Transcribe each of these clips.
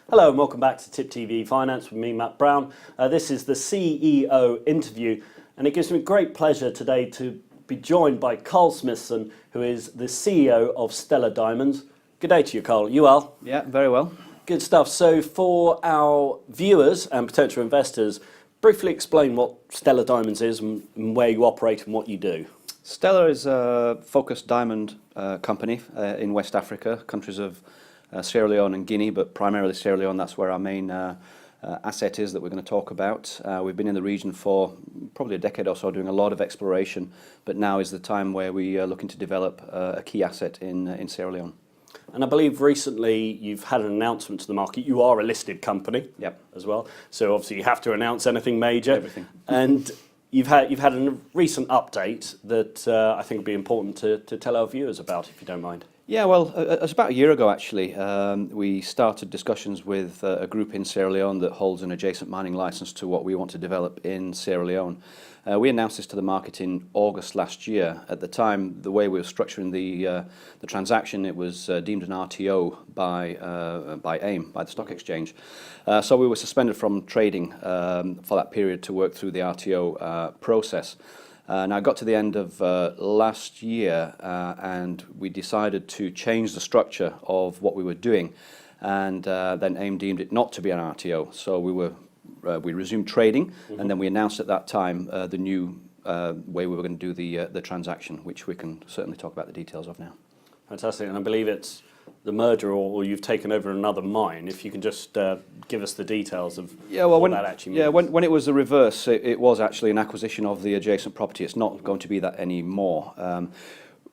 Hello and welcome back to Tip TV Finance with me, Matt Brown. This is the CEO interview, and it gives me great pleasure today to be joined by Carl Smithson, who is the CEO of Stellar Diamonds. Good day to you, Carl. You well? Yeah, very well. Good stuff. So for our viewers and potential investors, briefly explain what Stellar Diamonds is and where you operate and what you do. Stellar is a focused diamond company in West Africa, countries of Sierra Leone and Guinea, but primarily Sierra Leone. That's where our main asset is that we're going to talk about. We've been in the region for probably a decade or so doing a lot of exploration, but now is the time where we are looking to develop a key asset in Sierra Leone. And I believe recently you've had an announcement to the market. You are a listed company, Yep, as well. So obviously you have to announce anything major. Everything. And you've had a recent update that I think would be important to tell our viewers about, if you don't mind. Yeah, well, it's about a year ago actually. We started discussions with a group in Sierra Leone that holds an adjacent mining license to what we want to develop in Sierra Leone. We announced this to the market in August last year. At the time, the way we were structuring the transaction, it was deemed an RTO by AIM, by the stock exchange. So we were suspended from trading for that period to work through the RTO process. Now, I got to the end of last year and we decided to change the structure of what we were doing, and then AIM deemed it not to be an RTO. So we resumed trading, and then we announced at that time the new way we were going to do the transaction, which we can certainly talk about the details of now. Fantastic. And I believe it's the merger, or you've taken over another mine. If you can just give us the details of what that actually means. Yeah, when it was the reverse, it was actually an acquisition of the adjacent property. It's not going to be that anymore.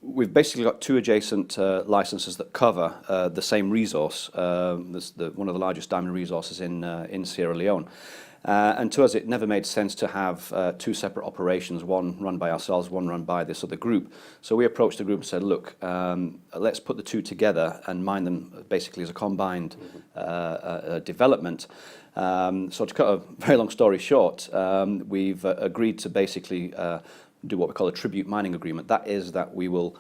We've basically got two adjacent licenses that cover the same resource. One of the largest diamond resources in Sierra Leone. And to us, it never made sense to have two separate operations, one run by ourselves, one run by this other group. So we approached the group and said, look, let's put the two together and mine them basically as a combined development. So to cut a very long story short, we've agreed to basically do what we call a tribute mining agreement. That is that we will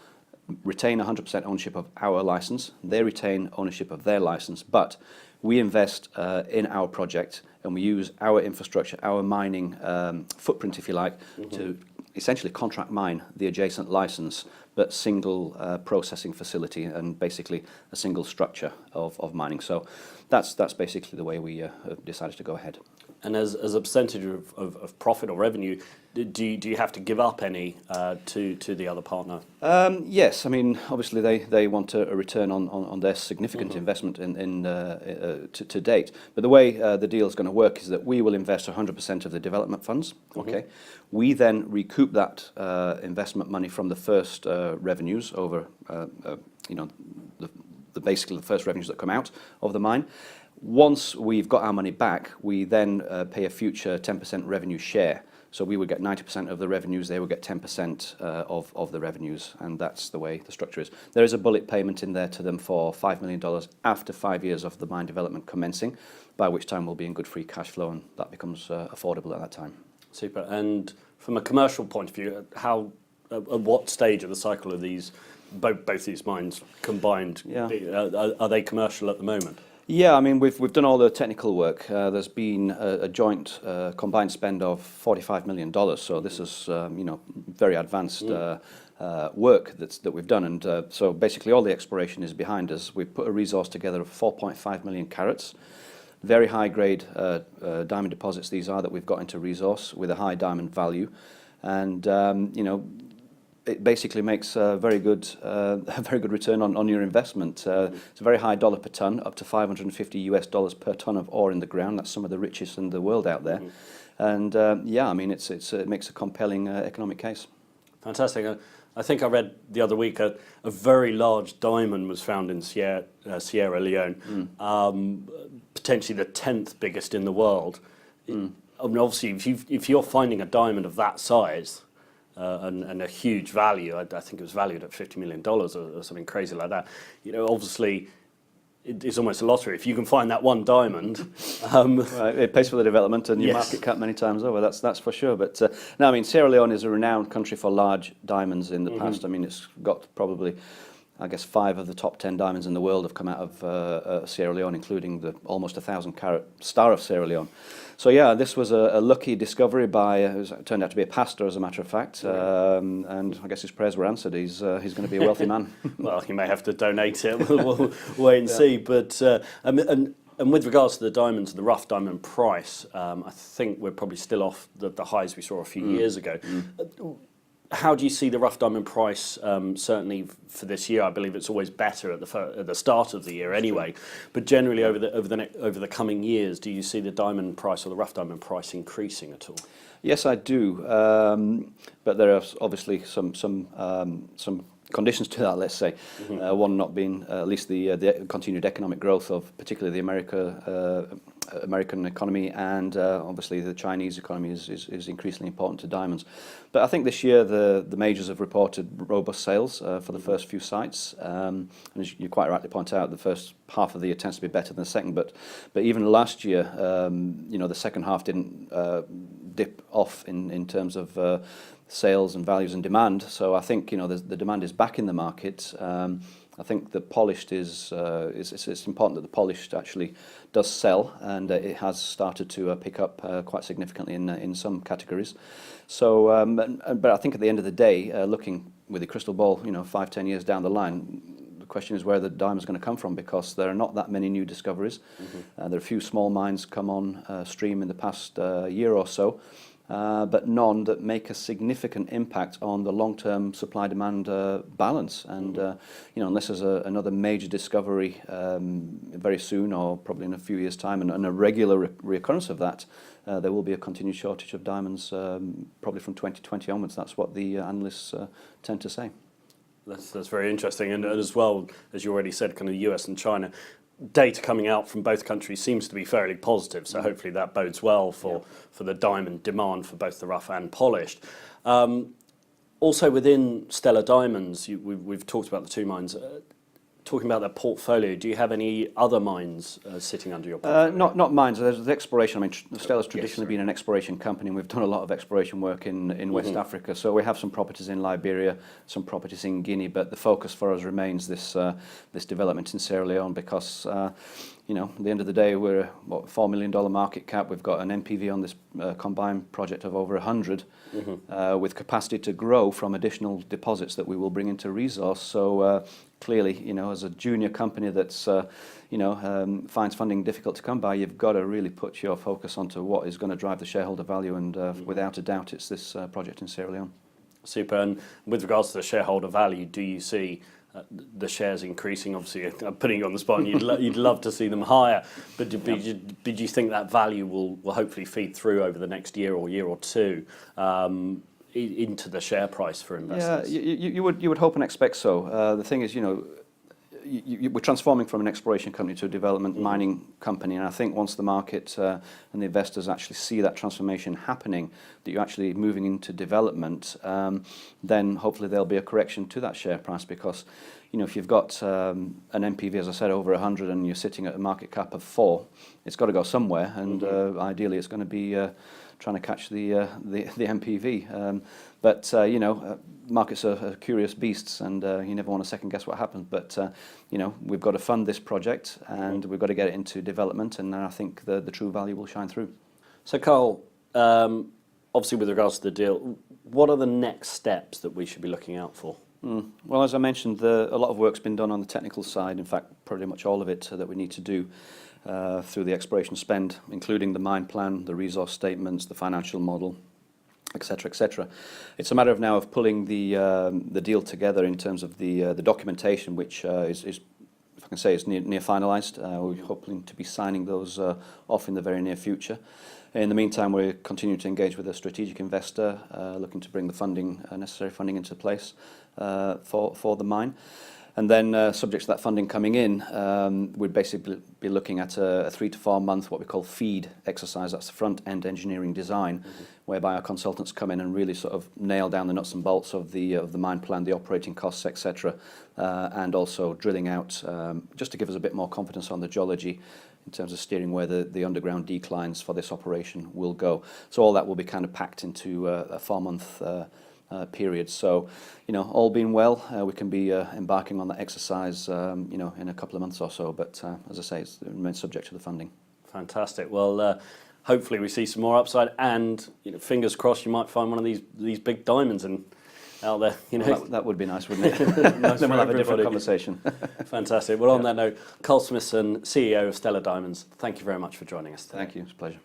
retain 100% ownership of our license, they retain ownership of their license, but we invest in our project and we use our infrastructure, our mining footprint, if you like, to essentially contract mine the adjacent license, but single processing facility and basically a single structure of mining. So that's basically the way we have decided to go ahead. And as a percentage of profit or revenue, do you have to give up any to the other partner? Yes, I mean obviously they want a return on their significant investment to date. But the way the deal is going to work is that we will invest 100% of the development funds. Okay, we then recoup that investment money from the first revenues over basically the first revenues that come out of the mine. Once we've got our money back, we then pay a future 10% revenue share. So we would get 90% of the revenues, they would get 10% of the revenues, and that's the way the structure is. There is a bullet payment in there to them for $5 million after 5 years of the mine development commencing, by which time we'll be in good free cash flow, and that becomes affordable at that time. Super. And from a commercial point of view, at what stage of the cycle are these, both these mines combined? Yeah. Are they commercial at the moment? Yeah, I mean we've done all the technical work. There's been a joint combined spend of $45 million. So this is very advanced work that we've done, and so basically all the exploration is behind us. We've put a resource together of 4.5 million carats. Very high grade diamond deposits these are that we've got into resource with a high diamond value, and it basically makes a very good return on your investment. It's a very high dollar per ton, up to $550 per ton of ore in the ground. That's some of the richest in the world out there, and yeah, I mean it makes a compelling economic case. Fantastic. I think I read the other week a very large diamond was found in Sierra Leone, potentially the 10th biggest in the world. I mean, obviously, if you're finding a diamond of that size. And a huge value. I think it was valued at $50 million or something crazy like that. Obviously, it's almost a lottery. If you can find that one diamond, right, it pays for the development and your market cap many times over. That's for sure. But no, I mean Sierra Leone is a renowned country for large diamonds in the past. I mean it's got probably I guess 5 of the top 10 diamonds in the world have come out of Sierra Leone, including the almost 1,000-carat Star of Sierra Leone. So yeah, this was a lucky discovery by, it turned out to be a pastor, as a matter of fact, and I guess his prayers were answered. He's going to be a wealthy man. Well, he may have to donate it. We'll wait and see. But and with regards to the diamonds, the rough diamond price, I think we're probably still off the highs we saw a few years ago. How do you see the rough diamond price? Certainly for this year, I believe it's always better at the start of the year anyway. But generally over the coming years, do you see the diamond price or the rough diamond price increasing at all? Yes, I do. But there are obviously some conditions to that, let's say. One not being at least the continued economic growth of particularly the American economy, and obviously the Chinese economy is increasingly important to diamonds. But I think this year the majors have reported robust sales for the first few sites. And as you quite rightly point out, the first half of the year tends to be better than the second. But even last year, the second half didn't dip off in terms of sales and values and demand. So I think the demand is back in the market. I think the polished it's important that the polished actually does sell, and it has started to pick up quite significantly in some categories. So, but I think at the end of the day, looking with the crystal ball, 5-10 years down the line, the question is where the diamond's going to come from, because there are not that many new discoveries. There are a few small mines come on stream in the past year or so. But none that make a significant impact on the long-term supply-demand balance. And unless there's another major discovery very soon, or probably in a few years' time, and a regular reoccurrence of that, there will be a continued shortage of diamonds, probably from 2020 onwards. That's what the analysts tend to say. That's very interesting, and as well, as you already said, kind of US and China. Data coming out from both countries seems to be fairly positive, so hopefully that bodes well for the diamond demand for both the rough and polished. Also within Stellar Diamonds, we've talked about the 2 mines. Talking about their portfolio, do you have any other mines sitting under your portfolio? Not mines. There's the exploration. I mean, Stella's traditionally been an exploration company, and we've done a lot of exploration work in West Africa. So we have some properties in Liberia, some properties in Guinea, but the focus for us remains this development in Sierra Leone, because at the end of the day, we're $4 million market cap. We've got an NPV on this combined project of over 100, with capacity to grow from additional deposits that we will bring into resource. So clearly, as a junior company that's finds funding difficult to come by, you've got to really put your focus onto what is going to drive the shareholder value, and without a doubt, it's this project in Sierra Leone. Super. And with regards to the shareholder value, do you see the shares increasing? Obviously, I'm putting you on the spot, and you'd love to see them higher, but did you think that value will hopefully feed through over the next year or two into the share price for investors? Yeah, you would hope and expect so. The thing is, we're transforming from an exploration company to a development mining company, and I think once the market and the investors actually see that transformation happening, that you're actually moving into development, then hopefully there'll be a correction to that share price, because if you've got an NPV, as I said, over 100, and you're sitting at a market cap of 4, it's got to go somewhere, and ideally it's going to be trying to catch the NPV. But markets are curious beasts, and you never want to second guess what happens. But we've got to fund this project, and we've got to get it into development, and then I think the true value will shine through. So Carl, obviously with regards to the deal, what are the next steps that we should be looking out for? Well, as I mentioned, a lot of work's been done on the technical side. In fact, pretty much all of it that we need to do through the exploration spend, including the mine plan, the resource statements, the financial model, etc., etc. It's a matter of now of pulling the deal together in terms of the documentation, which is, if I can say, is near finalised. We're hoping to be signing those off in the very near future. In the meantime, we're continuing to engage with a strategic investor, looking to bring the necessary funding into place for the mine. And then, subject to that funding coming in, we'd basically be looking at a 3 to 4 month, what we call FEED exercise. That's the front-end engineering design, whereby our consultants come in and really sort of nail down the nuts and bolts of the mine plan, the operating costs, etc., and also drilling out, just to give us a bit more confidence on the geology in terms of steering where the underground declines for this operation will go. So all that will be kind of packed into a 4-month period. So, all being well, we can be embarking on that exercise, in a couple of months or so. But as I say, it remains subject to the funding. Fantastic. Well, hopefully we see some more upside, and fingers crossed you might find one of these big diamonds out there. Well, that would be nice, wouldn't it? Nice Then we'll have a for different everybody. conversation. Fantastic. Well, on that note, Carl Smithson, CEO of Stellar Diamonds, thank you very much for joining us today. Thank you. It's a pleasure.